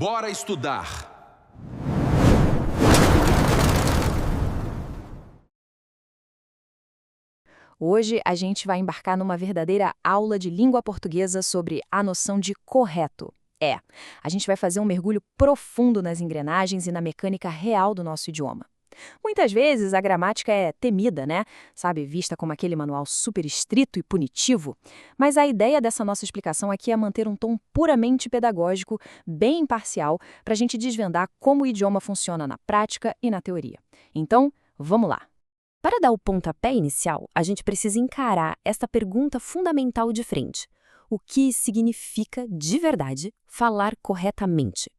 Bora estudar! Hoje a gente vai embarcar numa verdadeira aula de língua portuguesa sobre a noção de correto. A gente vai fazer um mergulho profundo nas engrenagens e na mecânica real do nosso idioma. Muitas vezes a gramática é temida, né? Sabe, vista como aquele manual super estrito e punitivo. Mas a ideia dessa nossa explicação aqui é manter um tom puramente pedagógico, bem imparcial, para a gente desvendar como o idioma funciona na prática e na teoria. Então, vamos lá! Para dar o pontapé inicial, a gente precisa encarar esta pergunta fundamental de frente. O que significa, de verdade, falar corretamente?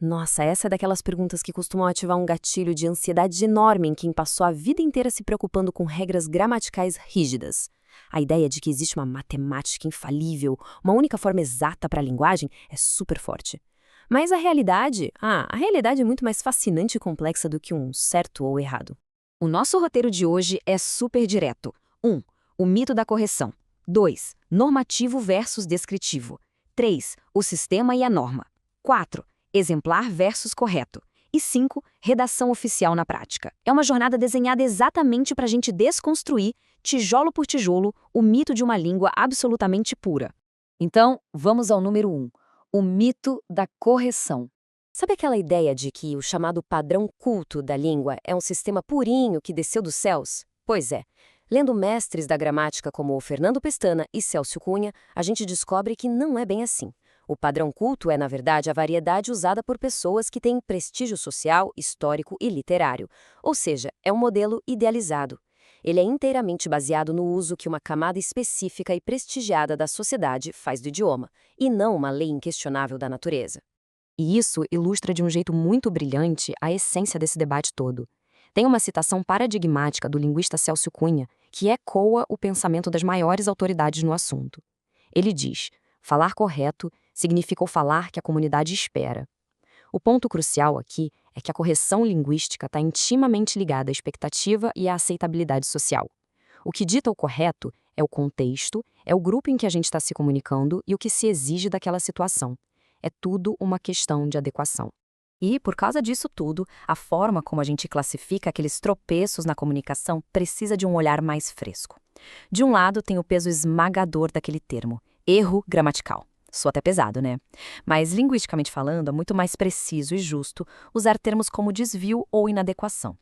Nossa, essa é daquelas perguntas que costumam ativar um gatilho de ansiedade enorme em quem passou a vida inteira se preocupando com regras gramaticais rígidas. A ideia de que existe uma matemática infalível, uma única forma exata para a linguagem, é super forte. Mas a realidade é muito mais fascinante e complexa do que um certo ou errado. O nosso roteiro de hoje é super direto. 1. O mito da correção. 2. Normativo versus descritivo. 3. O sistema e a norma. 4. Exemplar versus correto. E 5. Redação oficial na prática. É uma jornada desenhada exatamente para a gente desconstruir, tijolo por tijolo, o mito de uma língua absolutamente pura. Então, vamos ao número 1. O mito da correção. Sabe aquela ideia de que o chamado padrão culto da língua é um sistema purinho que desceu dos céus? Pois é. Lendo mestres da gramática como o Fernando Pestana e Célcio Cunha, a gente descobre que não é bem assim. O padrão culto é, na verdade, a variedade usada por pessoas que têm prestígio social, histórico e literário. Ou seja, é um modelo idealizado. Ele é inteiramente baseado no uso que uma camada específica e prestigiada da sociedade faz do idioma, e não uma lei inquestionável da natureza. E isso ilustra de um jeito muito brilhante a essência desse debate todo. Tem uma citação paradigmática do linguista Célcio Cunha que ecoa o pensamento das maiores autoridades no assunto. Ele diz: falar correto significa o falar que a comunidade espera. O ponto crucial aqui é que a correção linguística está intimamente ligada à expectativa e à aceitabilidade social. O que dita o correto é o contexto, é o grupo em que a gente está se comunicando e o que se exige daquela situação. É tudo uma questão de adequação. E, por causa disso tudo, a forma como a gente classifica aqueles tropeços na comunicação precisa de um olhar mais fresco. De um lado, tem o peso esmagador daquele termo, erro gramatical. Soa até pesado, né? Mas, linguisticamente falando, é muito mais preciso e justo usar termos como desvio ou inadequação.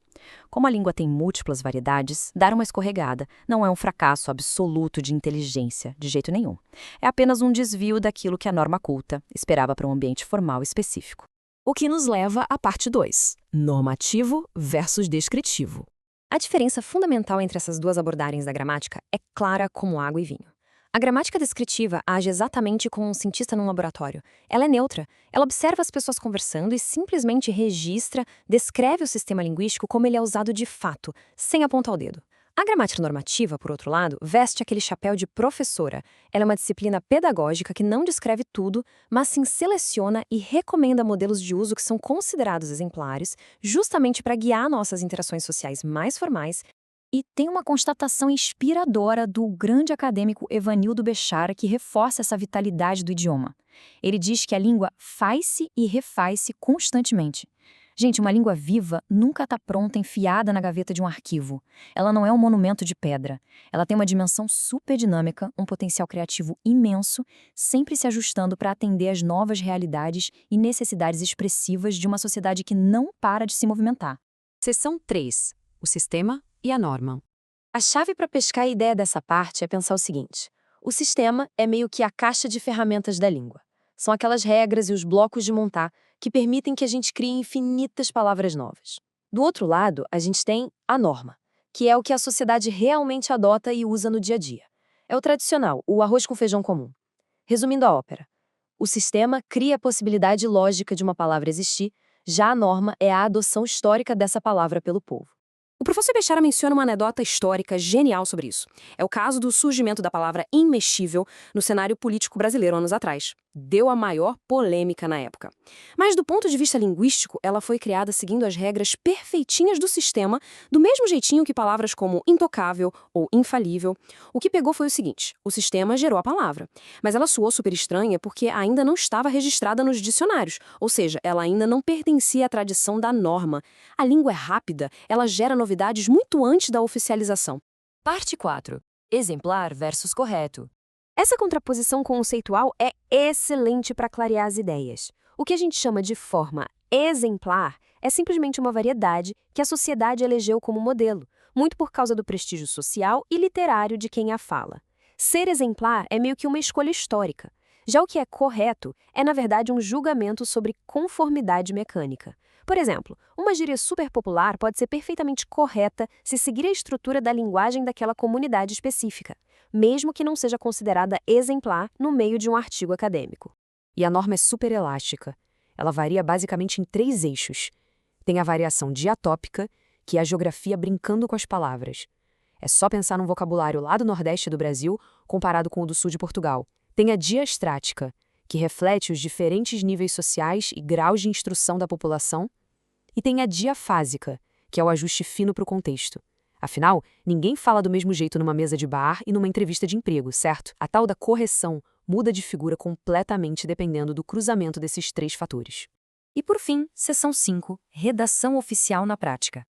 Como a língua tem múltiplas variedades, dar uma escorregada não é um fracasso absoluto de inteligência, de jeito nenhum. É apenas um desvio daquilo que a norma culta esperava para um ambiente formal específico. O que nos leva à parte 2, normativo versus descritivo. A diferença fundamental entre essas duas abordagens da gramática é clara como água e vinho. A gramática descritiva age exatamente como um cientista num laboratório. Ela é neutra, ela observa as pessoas conversando e simplesmente registra, descreve o sistema linguístico como ele é usado de fato, sem apontar o dedo. A gramática normativa, por outro lado, veste aquele chapéu de professora. Ela é uma disciplina pedagógica que não descreve tudo, mas sim seleciona e recomenda modelos de uso que são considerados exemplares, justamente para guiar nossas interações sociais mais formais. E tem uma constatação inspiradora do grande acadêmico Evanildo Bechara que reforça essa vitalidade do idioma. Ele diz que a língua faz-se e refaz-se constantemente. Gente, uma língua viva nunca está pronta enfiada na gaveta de um arquivo. Ela não é um monumento de pedra. Ela tem uma dimensão super dinâmica, um potencial criativo imenso, sempre se ajustando para atender às novas realidades e necessidades expressivas de uma sociedade que não para de se movimentar. Seção 3. O sistema e a norma. A chave para pescar a ideia dessa parte é pensar o seguinte: o sistema é meio que a caixa de ferramentas da língua. São aquelas regras e os blocos de montar que permitem que a gente crie infinitas palavras novas. Do outro lado, a gente tem a norma, que é o que a sociedade realmente adota e usa no dia a dia. É o tradicional, o arroz com feijão comum. Resumindo a ópera, o sistema cria a possibilidade lógica de uma palavra existir, já a norma é a adoção histórica dessa palavra pelo povo. O professor Bechara menciona uma anedota histórica genial sobre isso. É o caso do surgimento da palavra imexível no cenário político brasileiro anos atrás. Deu a maior polêmica na época. Mas do ponto de vista linguístico, ela foi criada seguindo as regras perfeitinhas do sistema, do mesmo jeitinho que palavras como intocável ou infalível. O que pegou foi o seguinte: o sistema gerou a palavra, mas ela soou super estranha porque ainda não estava registrada nos dicionários, ou seja, ela ainda não pertencia à tradição da norma. A língua é rápida, ela gera novidades muito antes da oficialização. Parte 4. Exemplar versus correto. Essa contraposição conceitual é excelente para clarear as ideias. O que a gente chama de forma exemplar é simplesmente uma variedade que a sociedade elegeu como modelo, muito por causa do prestígio social e literário de quem a fala. Ser exemplar é meio que uma escolha histórica. Já o que é correto é, na verdade, um julgamento sobre conformidade mecânica. Por exemplo, uma gíria super popular pode ser perfeitamente correta se seguir a estrutura da linguagem daquela comunidade específica, mesmo que não seja considerada exemplar no meio de um artigo acadêmico. E a norma é super elástica. Ela varia basicamente em 3 eixos. Tem a variação diatópica, que é a geografia brincando com as palavras. É só pensar num vocabulário lá do Nordeste do Brasil comparado com o do Sul de Portugal. Tem a diastrática, que reflete os diferentes níveis sociais e graus de instrução da população. E tem a diafásica, que é o ajuste fino para o contexto. Afinal, ninguém fala do mesmo jeito numa mesa de bar e numa entrevista de emprego, certo? A tal da correção muda de figura completamente dependendo do cruzamento desses 3 fatores. E por fim, seção 5, redação oficial na prática.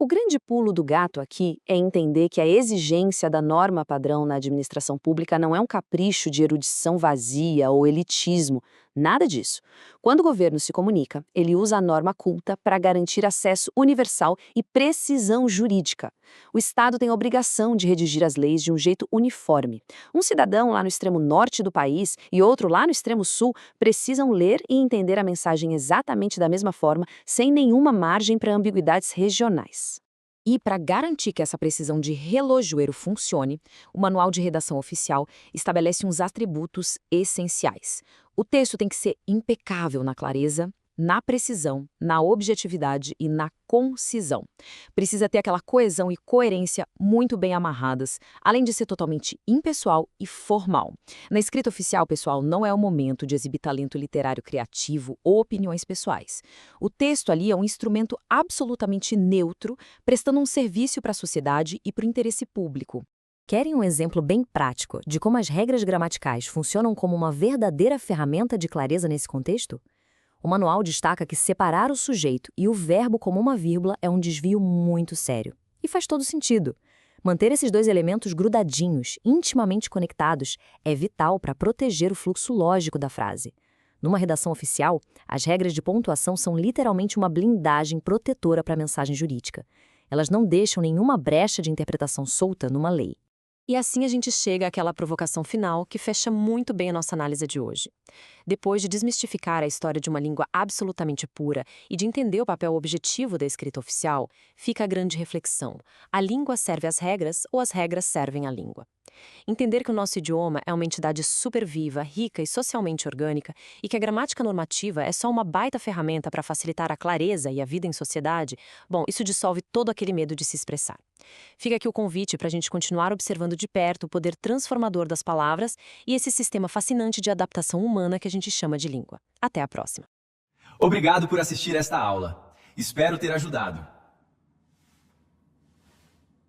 O grande pulo do gato aqui é entender que a exigência da norma padrão na administração pública não é um capricho de erudição vazia ou elitismo, nada disso. Quando o governo se comunica, ele usa a norma culta para garantir acesso universal e precisão jurídica. O Estado tem a obrigação de redigir as leis de um jeito uniforme. Um cidadão lá no extremo norte do país e outro lá no extremo sul precisam ler e entender a mensagem exatamente da mesma forma, sem nenhuma margem para ambiguidades regionais. E para garantir que essa precisão de relojoeiro funcione, o Manual de Redação Oficial estabelece uns atributos essenciais. O texto tem que ser impecável na clareza, na precisão, na objetividade e na concisão. Precisa ter aquela coesão e coerência muito bem amarradas, além de ser totalmente impessoal e formal. Na escrita oficial, pessoal, não é o momento de exibir talento literário criativo ou opiniões pessoais. O texto ali é um instrumento absolutamente neutro, prestando um serviço para a sociedade e para o interesse público. Querem um exemplo bem prático de como as regras gramaticais funcionam como uma verdadeira ferramenta de clareza nesse contexto? O manual destaca que separar o sujeito e o verbo como uma vírgula é um desvio muito sério. E faz todo sentido. Manter esses 2 elementos grudadinhos, intimamente conectados, é vital para proteger o fluxo lógico da frase. Numa redação oficial, as regras de pontuação são literalmente uma blindagem protetora para a mensagem jurídica. Elas não deixam nenhuma brecha de interpretação solta numa lei. E assim a gente chega àquela provocação final que fecha muito bem a nossa análise de hoje. Depois de desmistificar a história de uma língua absolutamente pura e de entender o papel objetivo da escrita oficial, fica a grande reflexão: a língua serve às regras ou as regras servem à língua? Entender que o nosso idioma é uma entidade super viva, rica e socialmente orgânica e que a gramática normativa é só uma baita ferramenta para facilitar a clareza e a vida em sociedade, bom, isso dissolve todo aquele medo de se expressar. Fica aqui o convite para a gente continuar observando de perto o poder transformador das palavras e esse sistema fascinante de adaptação humana que a gente chama de língua. Até a próxima. Obrigado por assistir esta aula. Espero ter ajudado.